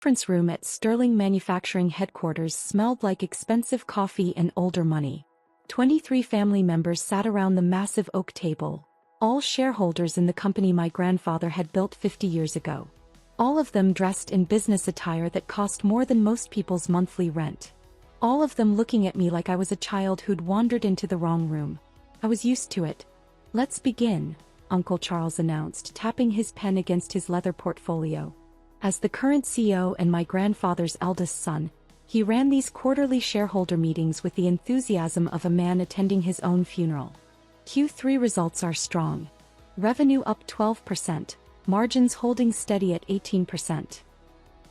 conference room at Sterling Manufacturing headquarters smelled like expensive coffee and older money. 23 family members sat around the massive oak table, all shareholders in the company my grandfather had built 50 years ago. All of them dressed in business attire that cost more than most people's monthly rent. All of them looking at me like I was a child who'd wandered into the wrong room. I was used to it. "Let's begin," Uncle Charles announced, tapping his pen against his leather portfolio. As the current CEO and my grandfather's eldest son, he ran these quarterly shareholder meetings with the enthusiasm of a man attending his own funeral. Q3 results are strong. Revenue up 12%, margins holding steady at 18%.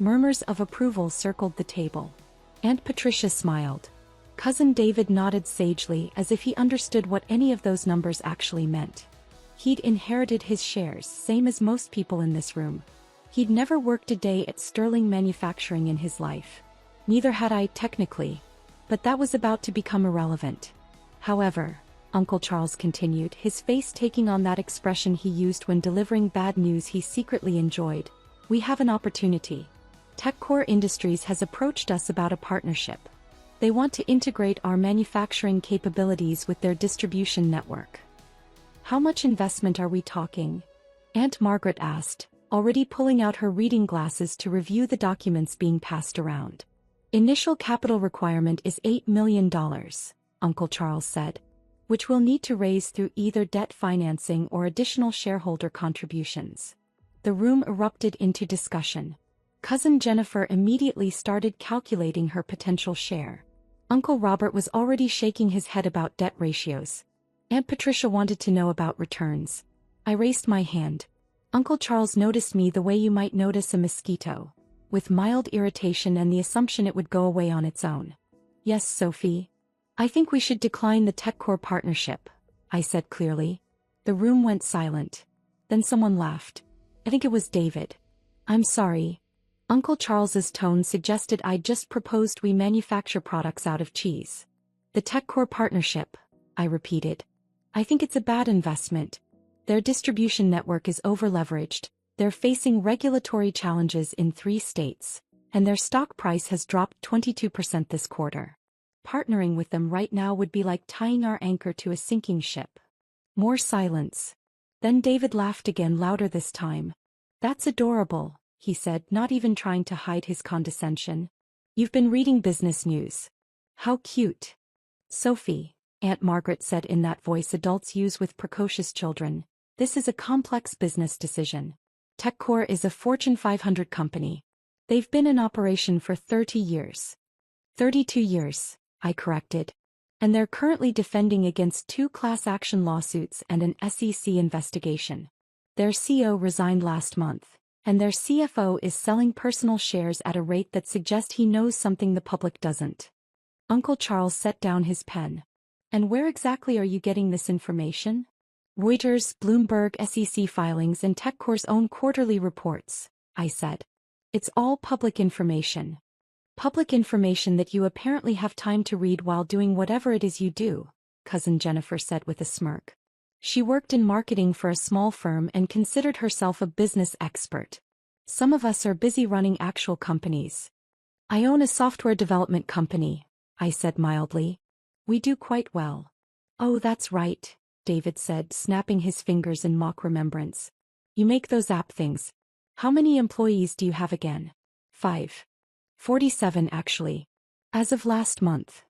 Murmurs of approval circled the table. Aunt Patricia smiled. Cousin David nodded sagely as if he understood what any of those numbers actually meant. He'd inherited his shares, same as most people in this room. He'd never worked a day at Sterling Manufacturing in his life. Neither had I, technically. But that was about to become irrelevant. However, Uncle Charles continued, his face taking on that expression he used when delivering bad news he secretly enjoyed, "We have an opportunity. TechCore Industries has approached us about a partnership. They want to integrate our manufacturing capabilities with their distribution network." "How much investment are we talking?" Aunt Margaret asked, already pulling out her reading glasses to review the documents being passed around. "Initial capital requirement is $8 million, Uncle Charles said, "which we'll need to raise through either debt financing or additional shareholder contributions." The room erupted into discussion. Cousin Jennifer immediately started calculating her potential share. Uncle Robert was already shaking his head about debt ratios. Aunt Patricia wanted to know about returns. I raised my hand. Uncle Charles noticed me the way you might notice a mosquito, with mild irritation and the assumption it would go away on its own. "Yes, Sophie. I think we should decline the TechCore partnership," I said clearly. The room went silent. Then someone laughed. I think it was David. "I'm sorry." Uncle Charles's tone suggested I'd just proposed we manufacture products out of cheese. "The TechCore partnership," I repeated. "I think it's a bad investment. Their distribution network is over-leveraged, they're facing regulatory challenges in 3 states, and their stock price has dropped 22% this quarter. Partnering with them right now would be like tying our anchor to a sinking ship." More silence. Then David laughed again, louder this time. "That's adorable," he said, not even trying to hide his condescension. "You've been reading business news. How cute." "Sophie," Aunt Margaret said in that voice adults use with precocious children, "this is a complex business decision. TechCore is a Fortune 500 company. They've been in operation for 30 years. 32 years, I corrected. And they're currently defending against 2 class action lawsuits and an SEC investigation. Their CEO resigned last month, and their CFO is selling personal shares at a rate that suggests he knows something the public doesn't." Uncle Charles set down his pen. "And where exactly are you getting this information?" "Reuters, Bloomberg, SEC filings, and TechCore's own quarterly reports," I said. "It's all public information. Public information that you apparently have time to read while doing whatever it is you do," Cousin Jennifer said with a smirk. She worked in marketing for a small firm and considered herself a business expert. "Some of us are busy running actual companies." "I own a software development company," I said mildly. "We do quite well." "Oh, that's right," David said, snapping his fingers in mock remembrance. "You make those app things. How many employees do you have again?" 5. 47 actually. As of last month."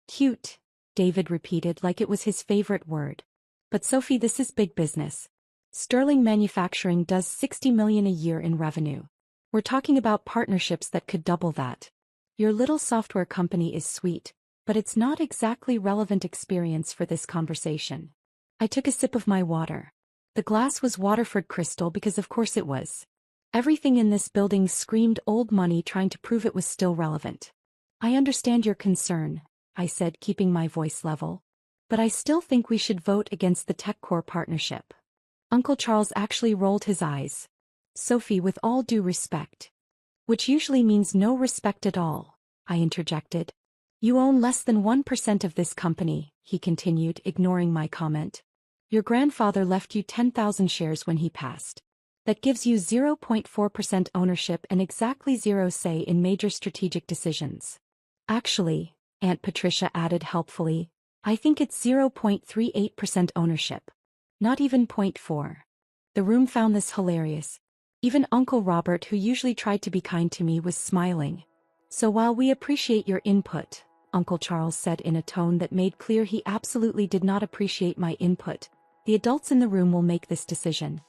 "Cute," David repeated like it was his favorite word. "But Sophie, this is big business. Sterling Manufacturing does $60 million a year in revenue. We're talking about partnerships that could double that. Your little software company is sweet, but it's not exactly relevant experience for this conversation." I took a sip of my water. The glass was Waterford crystal because of course it was. Everything in this building screamed old money, trying to prove it was still relevant. "I understand your concern," I said, keeping my voice level. "But I still think we should vote against the TechCore partnership." Uncle Charles actually rolled his eyes. "Sophie, with all due respect." "Which usually means no respect at all," I interjected. "You own less than 1% of this company," he continued, ignoring my comment. "Your grandfather left you 10,000 shares when he passed. That gives you 0.4% ownership and exactly zero say in major strategic decisions. Actually, Aunt Patricia added helpfully, I think it's 0.38% ownership. Not even 0.4. The room found this hilarious. Even Uncle Robert, who usually tried to be kind to me, was smiling. So while we appreciate your input, Uncle Charles said in a tone that made clear he absolutely did not appreciate my input, the adults in the room will make this decision.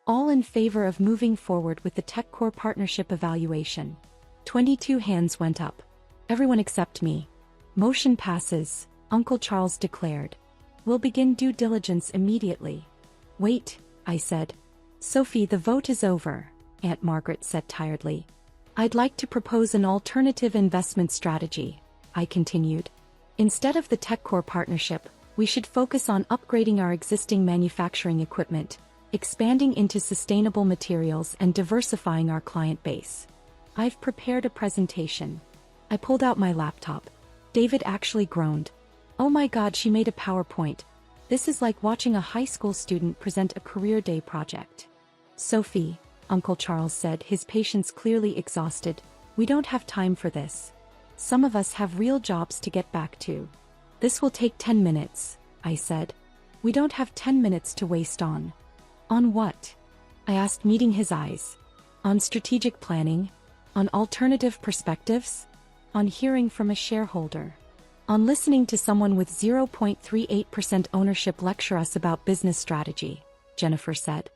All in favor of moving forward with the TechCore partnership evaluation. 22 hands went up. Everyone except me. Motion passes, Uncle Charles declared. We'll begin due diligence immediately. Wait, I said. Sophie, the vote is over, Aunt Margaret said tiredly. I'd like to propose an alternative investment strategy, I continued. Instead of the TechCore partnership, we should focus on upgrading our existing manufacturing equipment, expanding into sustainable materials and diversifying our client base. I've prepared a presentation. I pulled out my laptop. David actually groaned. Oh my God, she made a PowerPoint. This is like watching a high school student present a career day project. Sophie, Uncle Charles said, his patience clearly exhausted, we don't have time for this. Some of us have real jobs to get back to. This will take 10 minutes, I said. We don't have 10 minutes to waste on. On what? I asked, meeting his eyes. On strategic planning? On alternative perspectives? On hearing from a shareholder? On listening to someone with 0.38% ownership lecture us about business strategy, Jennifer said.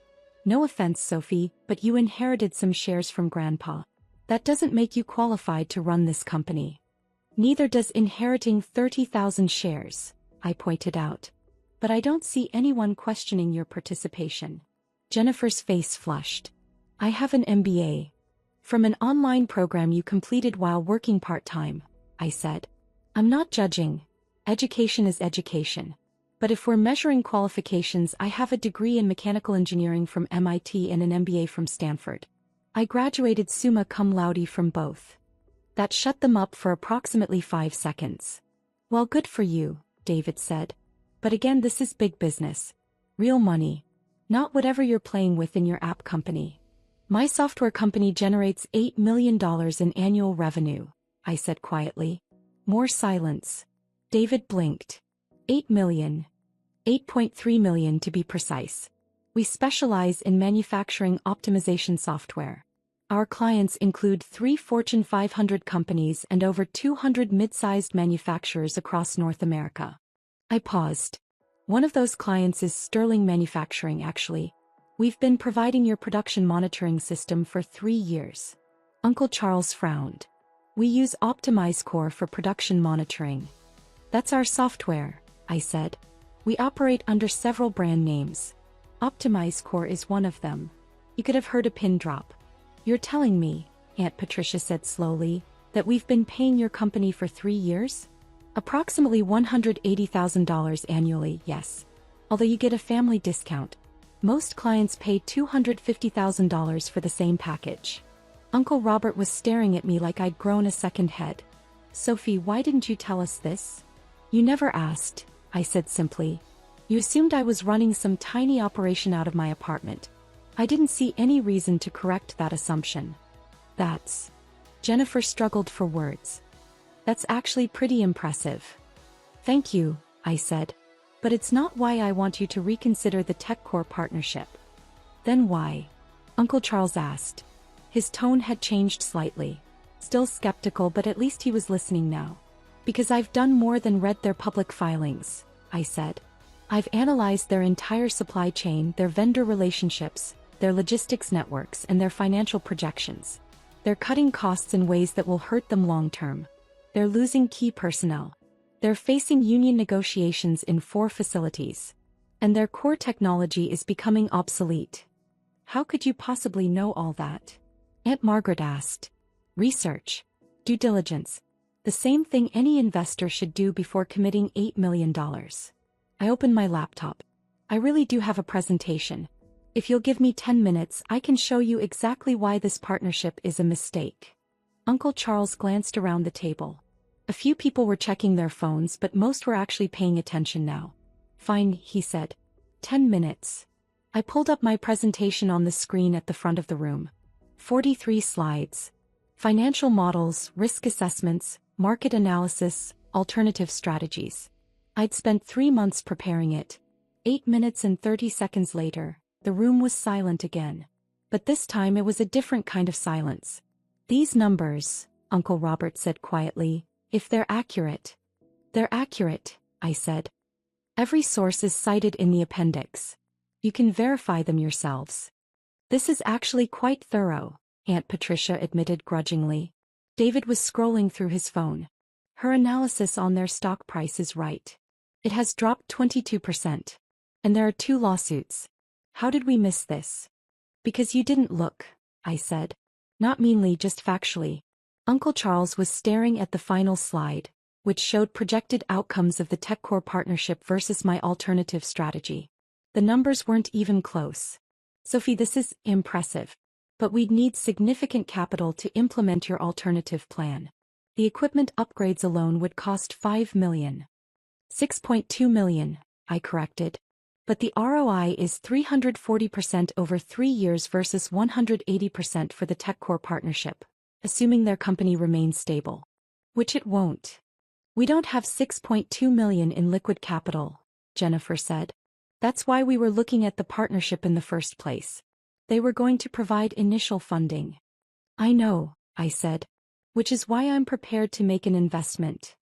No offense, Sophie, but you inherited some shares from Grandpa. That doesn't make you qualified to run this company. Neither does inheriting 30,000 shares, I pointed out. But I don't see anyone questioning your participation. Jennifer's face flushed. I have an MBA. From an online program you completed while working part-time, I said. I'm not judging. Education is education. But if we're measuring qualifications, I have a degree in mechanical engineering from MIT and an MBA from Stanford. I graduated summa cum laude from both. That shut them up for approximately 5 seconds. Well, good for you, David said. But again, this is big business. Real money. Not whatever you're playing with in your app company. My software company generates $8 million in annual revenue, I said quietly. More silence. David blinked. 8 million. 8.3 million to be precise. We specialize in manufacturing optimization software. Our clients include 3 Fortune 500 companies and over 200 mid-sized manufacturers across North America. I paused. One of those clients is Sterling Manufacturing, actually. We've been providing your production monitoring system for 3 years. Uncle Charles frowned. We use OptimizeCore for production monitoring. That's our software, I said. We operate under several brand names. OptimizeCore is one of them. You could have heard a pin drop. You're telling me, Aunt Patricia said slowly, that we've been paying your company for 3 years? Approximately $180,000 annually, yes. Although you get a family discount. Most clients pay $250,000 for the same package. Uncle Robert was staring at me like I'd grown a second head. Sophie, why didn't you tell us this? You never asked, I said simply. You assumed I was running some tiny operation out of my apartment. I didn't see any reason to correct that assumption. That's... Jennifer struggled for words. That's actually pretty impressive. Thank you, I said. But it's not why I want you to reconsider the TechCore partnership. Then why? Uncle Charles asked. His tone had changed slightly. Still skeptical, but at least he was listening now. Because I've done more than read their public filings, I said. I've analyzed their entire supply chain, their vendor relationships, their logistics networks, and their financial projections. They're cutting costs in ways that will hurt them long-term. They're losing key personnel. They're facing union negotiations in 4 facilities. And their core technology is becoming obsolete. How could you possibly know all that? Aunt Margaret asked. Research. Due diligence. The same thing any investor should do before committing $8 million. I opened my laptop. I really do have a presentation. If you'll give me 10 minutes, I can show you exactly why this partnership is a mistake. Uncle Charles glanced around the table. A few people were checking their phones, but most were actually paying attention now. Fine, he said. 10 minutes. I pulled up my presentation on the screen at the front of the room. 43 slides. Financial models, risk assessments, market analysis, alternative strategies. I'd spent 3 months preparing it. 8 minutes and 30 seconds later, the room was silent again. But this time it was a different kind of silence. These numbers, Uncle Robert said quietly, if they're accurate. They're accurate, I said. Every source is cited in the appendix. You can verify them yourselves. This is actually quite thorough, Aunt Patricia admitted grudgingly. David was scrolling through his phone. Her analysis on their stock price is right. It has dropped 22%. And there are 2 lawsuits. How did we miss this? Because you didn't look, I said. Not meanly, just factually. Uncle Charles was staring at the final slide, which showed projected outcomes of the TechCore partnership versus my alternative strategy. The numbers weren't even close. Sophie, this is impressive. But we'd need significant capital to implement your alternative plan. The equipment upgrades alone would cost $5 million. $6.2 million, I corrected. But the ROI is 340% over 3 years versus 180% for the TechCore partnership, assuming their company remains stable. Which it won't. We don't have $6.2 million in liquid capital, Jennifer said. That's why we were looking at the partnership in the first place. They were going to provide initial funding. I know, I said. Which is why I'm prepared to make an investment.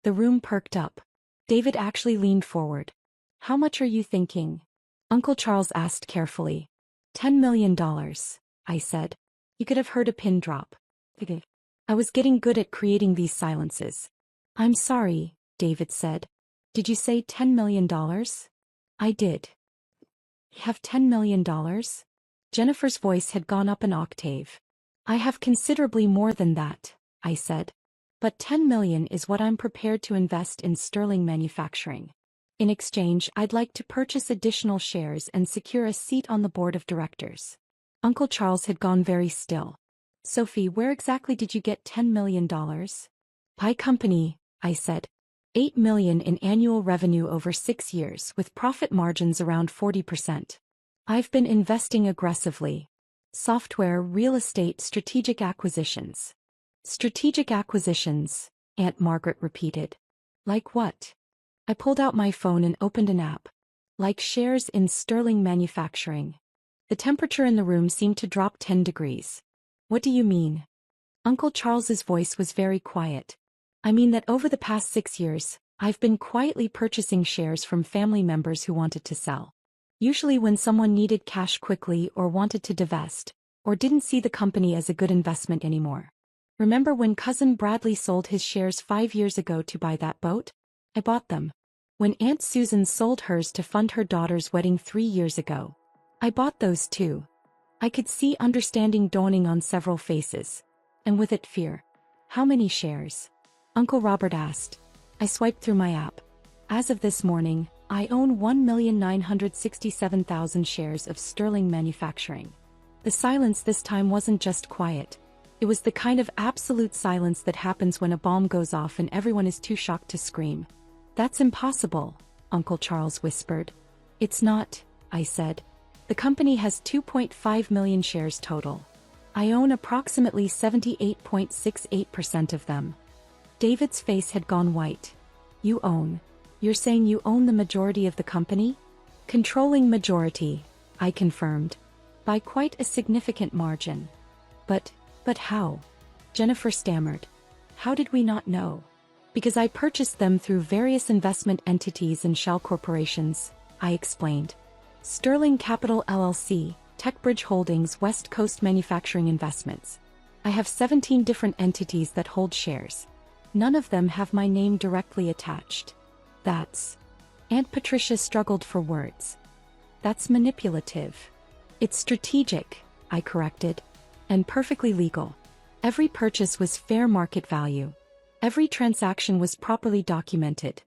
The room perked up. David actually leaned forward. How much are you thinking? Uncle Charles asked carefully. $10 million, I said. You could have heard a pin drop. I was getting good at creating these silences. I'm sorry, David said. Did you say $10 million? I did. You have $10 million? Jennifer's voice had gone up an octave. I have considerably more than that, I said. But $10 million is what I'm prepared to invest in Sterling Manufacturing. In exchange, I'd like to purchase additional shares and secure a seat on the board of directors. Uncle Charles had gone very still. Sophie, where exactly did you get $10 million? Pie company, I said. $8 million in annual revenue over 6 years with profit margins around 40%. I've been investing aggressively. Software, real estate, strategic acquisitions. Strategic acquisitions, Aunt Margaret repeated. Like what? I pulled out my phone and opened an app. Like shares in Sterling Manufacturing. The temperature in the room seemed to drop 10 degrees. What do you mean? Uncle Charles's voice was very quiet. I mean that over the past 6 years, I've been quietly purchasing shares from family members who wanted to sell. Usually when someone needed cash quickly or wanted to divest, or didn't see the company as a good investment anymore. Remember when Cousin Bradley sold his shares 5 years ago to buy that boat? I bought them. When Aunt Susan sold hers to fund her daughter's wedding 3 years ago. I bought those too. I could see understanding dawning on several faces. And with it fear. How many shares? Uncle Robert asked. I swiped through my app. As of this morning, I own 1,967,000 shares of Sterling Manufacturing. The silence this time wasn't just quiet. It was the kind of absolute silence that happens when a bomb goes off and everyone is too shocked to scream. That's impossible, Uncle Charles whispered. It's not, I said. The company has 2.5 million shares total. I own approximately 78.68% of them. David's face had gone white. You own. You're saying you own the majority of the company? Controlling majority, I confirmed. By quite a significant margin. But how? Jennifer stammered. How did we not know? Because I purchased them through various investment entities and shell corporations, I explained. Sterling Capital LLC, TechBridge Holdings, West Coast Manufacturing Investments. I have 17 different entities that hold shares. None of them have my name directly attached. That's... Aunt Patricia struggled for words. That's manipulative. It's strategic, I corrected. And perfectly legal. Every purchase was fair market value. Every transaction was properly documented.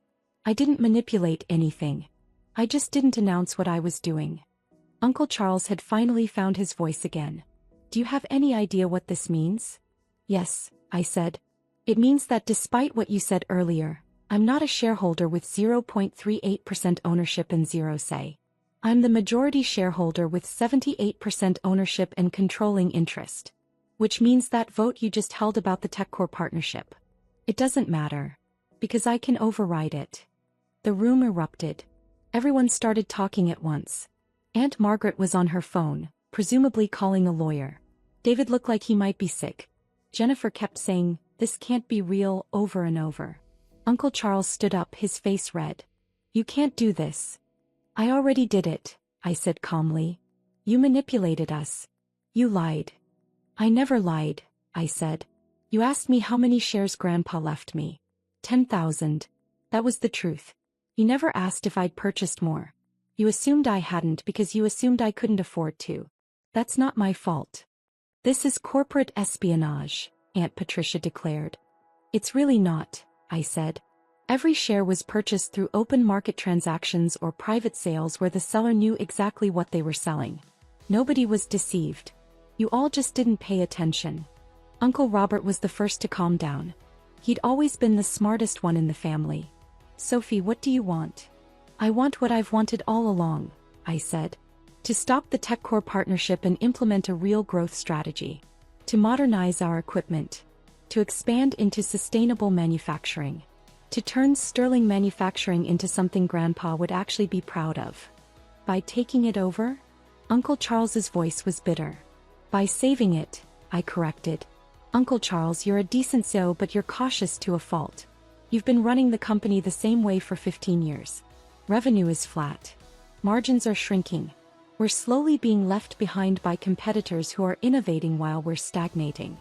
I didn't manipulate anything. I just didn't announce what I was doing. Uncle Charles had finally found his voice again. Do you have any idea what this means? Yes, I said. It means that despite what you said earlier, I'm not a shareholder with 0.38% ownership and zero say. I'm the majority shareholder with 78% ownership and controlling interest. Which means that vote you just held about the TechCore partnership. It doesn't matter. Because I can override it. The room erupted. Everyone started talking at once. Aunt Margaret was on her phone, presumably calling a lawyer. David looked like he might be sick. Jennifer kept saying, "This can't be real," over and over. Uncle Charles stood up, his face red. "You can't do this." "I already did it," I said calmly. "You manipulated us. You lied." "I never lied," I said. "You asked me how many shares Grandpa left me. 10,000. That was the truth. You never asked if I'd purchased more. You assumed I hadn't because you assumed I couldn't afford to. That's not my fault." "This is corporate espionage," Aunt Patricia declared. "It's really not," I said. "Every share was purchased through open market transactions or private sales where the seller knew exactly what they were selling. Nobody was deceived. You all just didn't pay attention." Uncle Robert was the first to calm down. He'd always been the smartest one in the family. "Sophie, what do you want?" "I want what I've wanted all along," I said. "To stop the TechCore partnership and implement a real growth strategy. To modernize our equipment. To expand into sustainable manufacturing. To turn sterling manufacturing into something Grandpa would actually be proud of." "By taking it over?" Uncle Charles's voice was bitter. "By saving it," I corrected. "Uncle Charles, you're a decent CEO, but you're cautious to a fault. You've been running the company the same way for 15 years. Revenue is flat. Margins are shrinking. We're slowly being left behind by competitors who are innovating while we're stagnating.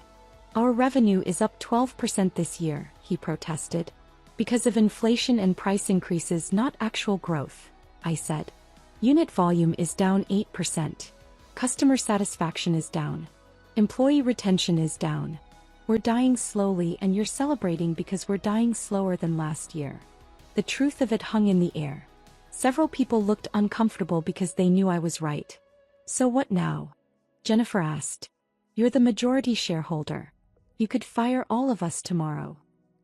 Our revenue is up 12% this year," he protested. "Because of inflation and price increases, not actual growth," I said. "Unit volume is down 8%. Customer satisfaction is down. Employee retention is down. We're dying slowly, and you're celebrating because we're dying slower than last year." The truth of it hung in the air. Several people looked uncomfortable because they knew I was right. "So what now?" Jennifer asked. "You're the majority shareholder. You could fire all of us tomorrow."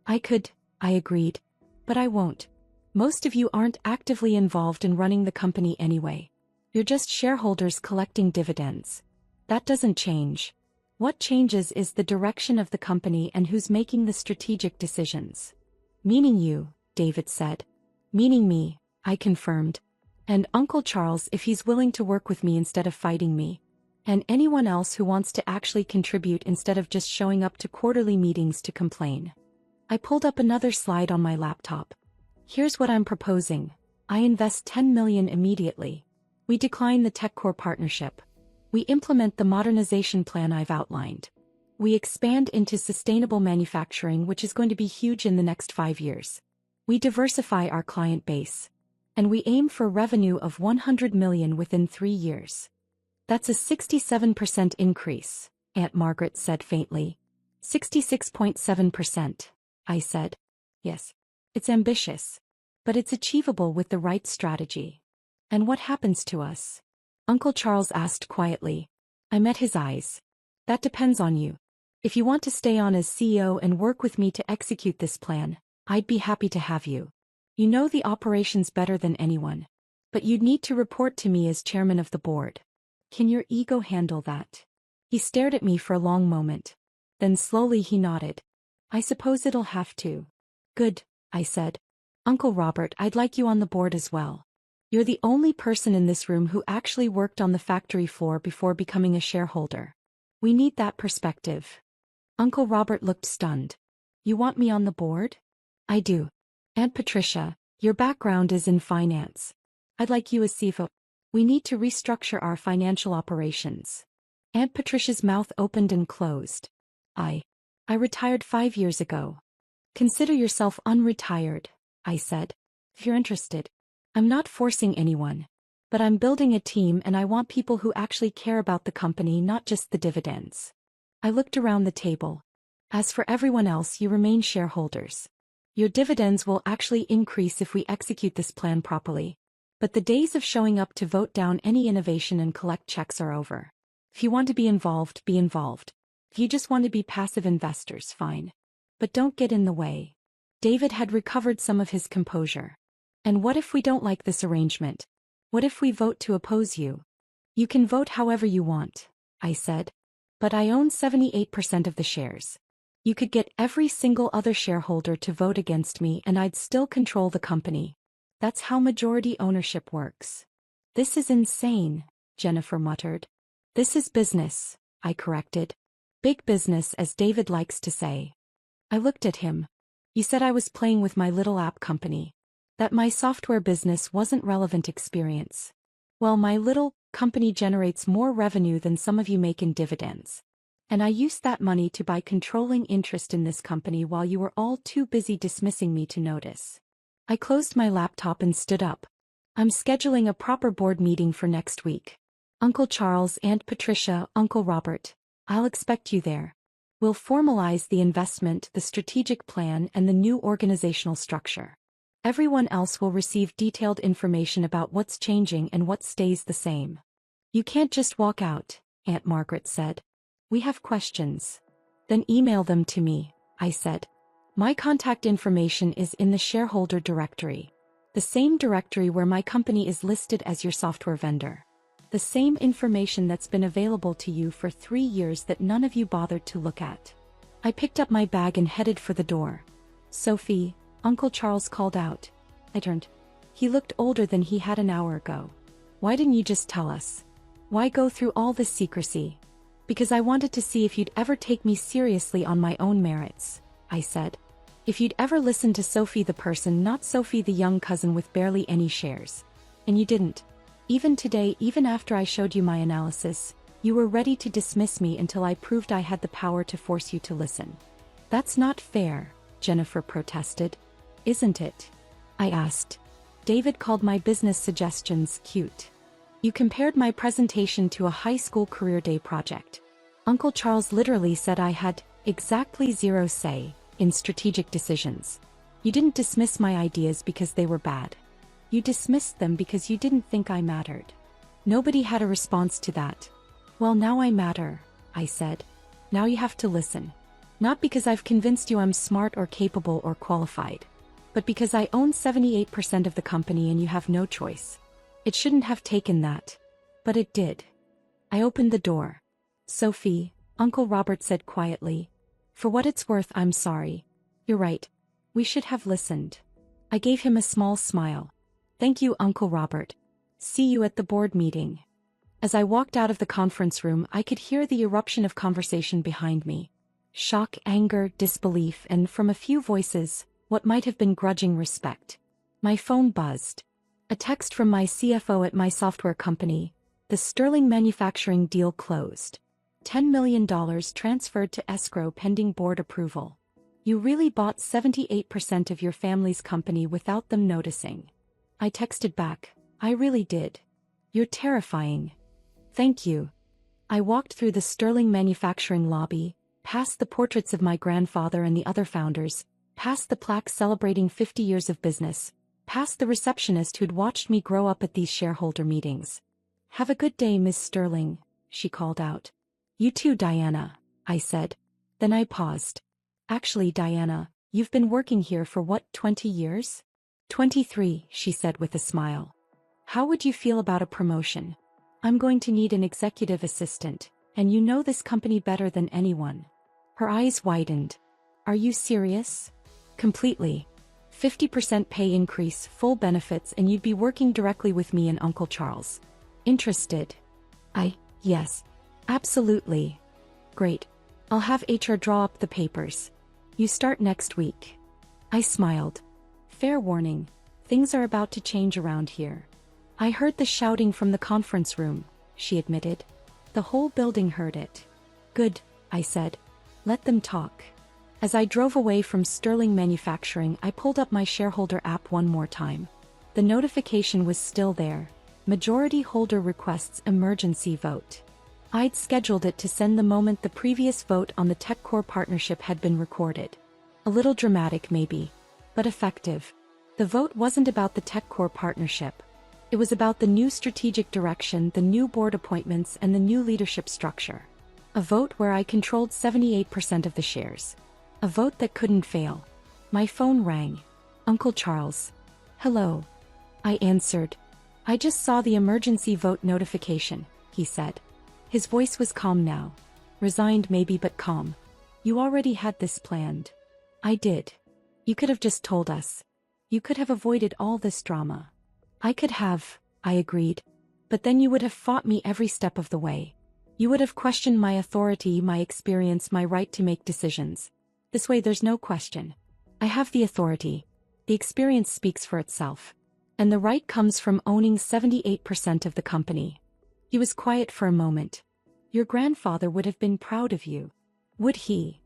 "I could," I agreed. "But I won't. Most of you aren't actively involved in running the company anyway. You're just shareholders collecting dividends. That doesn't change. What changes is the direction of the company and who's making the strategic decisions." "Meaning you," David said. "Meaning me," I confirmed. "And Uncle Charles, if he's willing to work with me instead of fighting me. And anyone else who wants to actually contribute instead of just showing up to quarterly meetings to complain." I pulled up another slide on my laptop. "Here's what I'm proposing. I invest $10 million immediately. We decline the TechCore partnership. We implement the modernization plan I've outlined. We expand into sustainable manufacturing, which is going to be huge in the next 5 years. We diversify our client base. And we aim for revenue of $100 million within 3 years." "That's a 67% increase," Aunt Margaret said faintly. 66.7%, I said. "Yes. It's ambitious. But it's achievable with the right strategy." "And what happens to us?" Uncle Charles asked quietly. I met his eyes. "That depends on you. If you want to stay on as CEO and work with me to execute this plan, I'd be happy to have you. You know the operations better than anyone. But you'd need to report to me as chairman of the board. Can your ego handle that?" He stared at me for a long moment. Then slowly he nodded. "I suppose it'll have to." "Good," I said. "Uncle Robert, I'd like you on the board as well. You're the only person in this room who actually worked on the factory floor before becoming a shareholder. We need that perspective." Uncle Robert looked stunned. "You want me on the board?" "I do. Aunt Patricia, your background is in finance. I'd like you as CFO. We need to restructure our financial operations." Aunt Patricia's mouth opened and closed. I retired 5 years ago." "Consider yourself unretired," I said. "If you're interested. I'm not forcing anyone. But I'm building a team, and I want people who actually care about the company, not just the dividends." I looked around the table. "As for everyone else, you remain shareholders. Your dividends will actually increase if we execute this plan properly. But the days of showing up to vote down any innovation and collect checks are over. If you want to be involved, be involved. If you just want to be passive investors, fine. But don't get in the way." David had recovered some of his composure. "And what if we don't like this arrangement? What if we vote to oppose you? You can vote however you want, I said. But I own 78% of the shares. You could get every single other shareholder to vote against me and I'd still control the company. That's how majority ownership works. This is insane, Jennifer muttered. This is business, I corrected. Big business, as David likes to say. I looked at him. You said I was playing with my little app company. That my software business wasn't relevant experience. Well, my little company generates more revenue than some of you make in dividends. And I used that money to buy controlling interest in this company while you were all too busy dismissing me to notice. I closed my laptop and stood up. I'm scheduling a proper board meeting for next week. Uncle Charles, Aunt Patricia, Uncle Robert. I'll expect you there. We'll formalize the investment, the strategic plan, and the new organizational structure. Everyone else will receive detailed information about what's changing and what stays the same. You can't just walk out, Aunt Margaret said. We have questions. Then email them to me, I said. My contact information is in the shareholder directory. The same directory where my company is listed as your software vendor. The same information that's been available to you for 3 years that none of you bothered to look at. I picked up my bag and headed for the door. Sophie, Uncle Charles called out. I turned. He looked older than he had an hour ago. Why didn't you just tell us? Why go through all this secrecy? Because I wanted to see if you'd ever take me seriously on my own merits, I said. If you'd ever listen to Sophie the person, not Sophie the young cousin with barely any shares. And you didn't. Even today, even after I showed you my analysis, you were ready to dismiss me until I proved I had the power to force you to listen. That's not fair, Jennifer protested. Isn't it? I asked. David called my business suggestions cute. You compared my presentation to a high school career day project. Uncle Charles literally said I had exactly zero say in strategic decisions. You didn't dismiss my ideas because they were bad. You dismissed them because you didn't think I mattered. Nobody had a response to that. Well, now I matter, I said. Now you have to listen. Not because I've convinced you I'm smart or capable or qualified, but because I own 78% of the company and you have no choice. It shouldn't have taken that. But it did. I opened the door. Sophie, Uncle Robert said quietly. For what it's worth, I'm sorry. You're right. We should have listened. I gave him a small smile. Thank you, Uncle Robert. See you at the board meeting. As I walked out of the conference room, I could hear the eruption of conversation behind me. Shock, anger, disbelief, and from a few voices, what might have been grudging respect. My phone buzzed. A text from my CFO at my software company. The Sterling manufacturing deal closed. $10 million transferred to escrow pending board approval. You really bought 78% of your family's company without them noticing. I texted back, I really did. You're terrifying. Thank you. I walked through the Sterling manufacturing lobby, past the portraits of my grandfather and the other founders, past the plaque celebrating 50 years of business, past the receptionist who'd watched me grow up at these shareholder meetings. Have a good day, Miss Sterling, she called out. You too, Diana, I said. Then I paused. Actually, Diana, you've been working here for what, 20 years? 23, she said with a smile. How would you feel about a promotion? I'm going to need an executive assistant, and you know this company better than anyone. Her eyes widened. Are you serious? Completely. 50% pay increase, full benefits, and you'd be working directly with me and Uncle Charles. Interested? Yes. Absolutely. Great. I'll have HR draw up the papers. You start next week. I smiled. Fair warning, things are about to change around here. I heard the shouting from the conference room, she admitted. The whole building heard it. Good, I said. Let them talk. As I drove away from Sterling Manufacturing, I pulled up my shareholder app one more time. The notification was still there. Majority holder requests emergency vote. I'd scheduled it to send the moment the previous vote on the TechCore partnership had been recorded. A little dramatic maybe, but effective. The vote wasn't about the TechCore partnership. It was about the new strategic direction, the new board appointments, and the new leadership structure. A vote where I controlled 78% of the shares. A vote that couldn't fail. My phone rang. Uncle Charles. Hello. I answered. I just saw the emergency vote notification, he said. His voice was calm now. Resigned maybe, but calm. You already had this planned. I did. You could have just told us. You could have avoided all this drama. I could have, I agreed. But then you would have fought me every step of the way. You would have questioned my authority, my experience, my right to make decisions. This way there's no question. I have the authority. The experience speaks for itself. And the right comes from owning 78% of the company. He was quiet for a moment. Your grandfather would have been proud of you. Would he?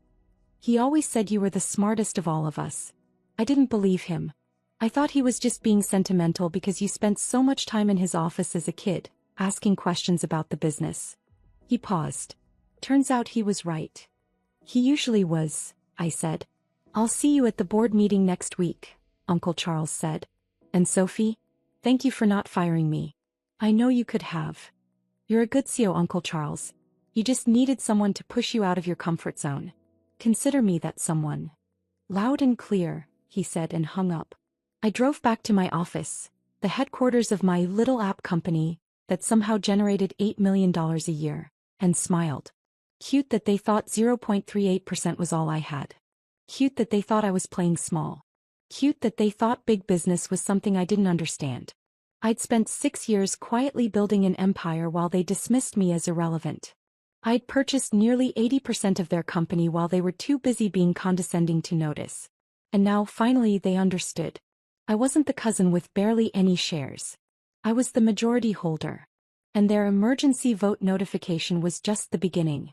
He always said you were the smartest of all of us. I didn't believe him. I thought he was just being sentimental because you spent so much time in his office as a kid, asking questions about the business. He paused. Turns out he was right. He usually was, I said. I'll see you at the board meeting next week, Uncle Charles said. And Sophie? Thank you for not firing me. I know you could have. You're a good CEO, Uncle Charles. You just needed someone to push you out of your comfort zone. Consider me that someone. Loud and clear, he said and hung up. I drove back to my office, the headquarters of my little app company that somehow generated $8 million a year, and smiled. Cute that they thought 0.38% was all I had. Cute that they thought I was playing small. Cute that they thought big business was something I didn't understand. I'd spent 6 years quietly building an empire while they dismissed me as irrelevant. I'd purchased nearly 80% of their company while they were too busy being condescending to notice. And now finally they understood. I wasn't the cousin with barely any shares. I was the majority holder. And their emergency vote notification was just the beginning.